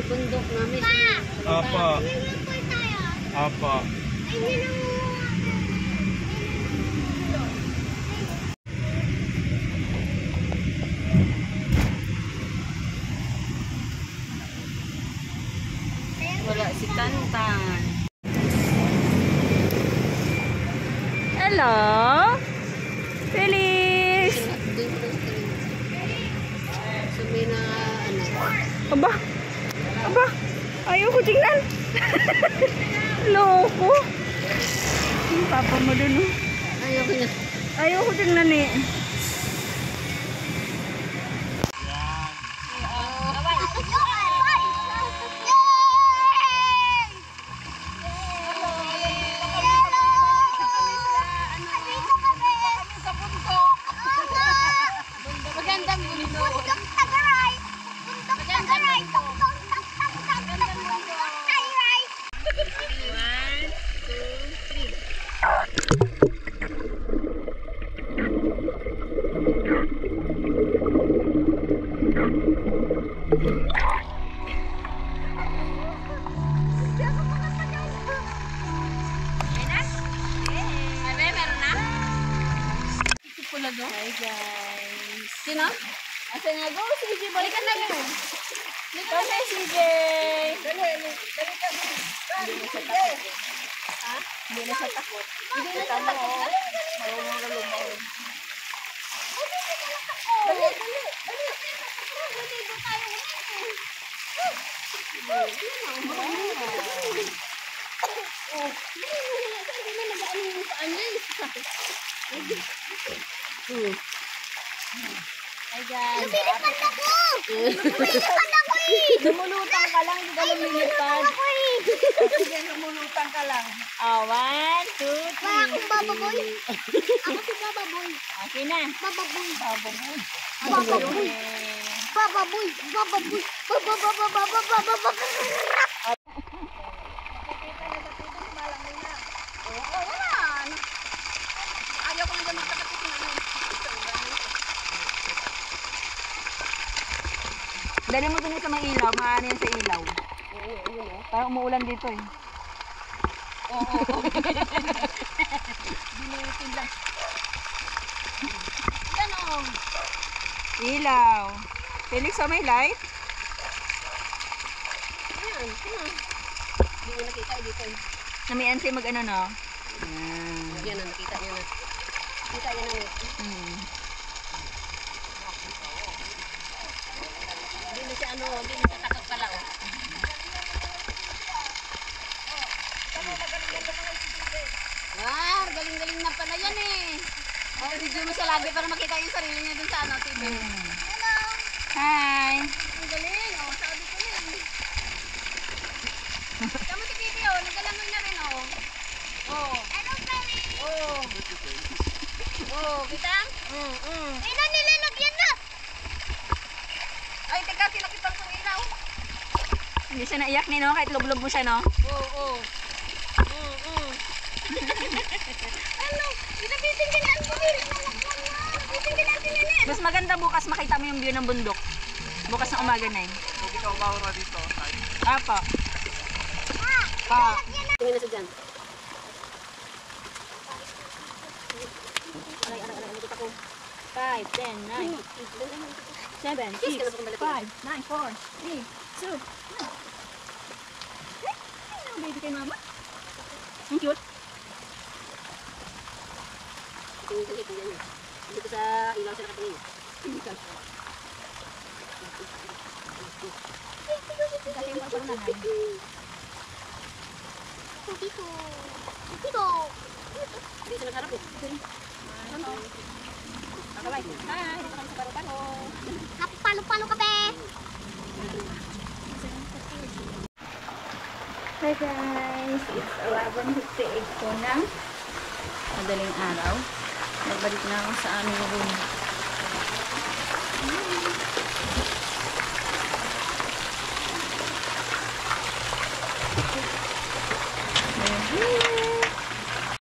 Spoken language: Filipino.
may bundok namin. Apa. Apa. Wala si Tantan. Hello? Feliz! Sabi na ano. Aba! Aba! Ayoko tingnan! Loko! Yung papa mo dun, oh. Ayoko na. Ayoko tingnan eh. Magandang bundok. Bundok Tagaray. Bundok Tagaray. Magandang bundok. Tagaray. 1, 2, 3. Hi guys. Sino? Asan nga? Go, CJ. Balikan na mo. Come here, CJ. Dali ka. Hindi na siya takot. Ha? Hindi na siya takot. Hindi na siya takot. Marunong na lumaw. Dali. Dali tayo. Hindi na nag-ano yung paan niya. Hi guys. Lumilipad ako! Lumulutang ka lang, hindi ka lumilipad. Sige, lumulutang ka lang. Oh, 1, 2, 3. Wala akong bababoy. Ako si bababoy. Okay na. Bababoy. Bababoy. Bababoy. Bababoy. Bababoy. Bababoy. Ayaw ko na magkakapit na. Dali mo dun sa mga ilaw, maano yan sa ilaw. Parang umuulan dito eh. Oo. Binutin lang. Yan o. Ilaw. Felix, may light? Yan. Hindi mo nakita dito eh. Namian siya mag ano no? Yan. Yan na, nakita niya na. Kita niya na. Hindi na siya ano, hindi na siya takot pala o. Galing-galing na pala yan eh. Video mo siya lagi para makita yung sarili niya dun sa ano, TV. Hello! Hi! Ang galing, oh, sabi ko na eh. Kamu si Bibi, oh, nagalangoy na rin, oh. Oh. Hello, Mary! Oh. Oh, kita? Ina, nilalagyan na! Ay, teka, sinakipang kong ilaw. Hindi siya naiyak ni no? Kahit lublob mo siya no? Oo. Ano? Inabitin ka ni Auntie. Inabitin ka ni Auntie Nene. Mas maganda bukas makita mo yung view ng bundok. Bukas ng umaga na yun. Huwag ikaw maura dito. Apa? Pa. Tingnan na siya dyan. Nakita ko. 5, 10, 9, 7, 6, 5, 9, 4, 3, 2, 1. Ay, baby kay mama. Ang cute. Tingnan niya. Dito sa ilaw siya nakatingin. Dito. Dito. Dito siya nagharap eh. Kakabay. Hi, dito kami sa paro-paro. Palo-palo ka, be! Hi guys, it's 11:58 po ng madaling araw. Nagbalik na ako sa aming room.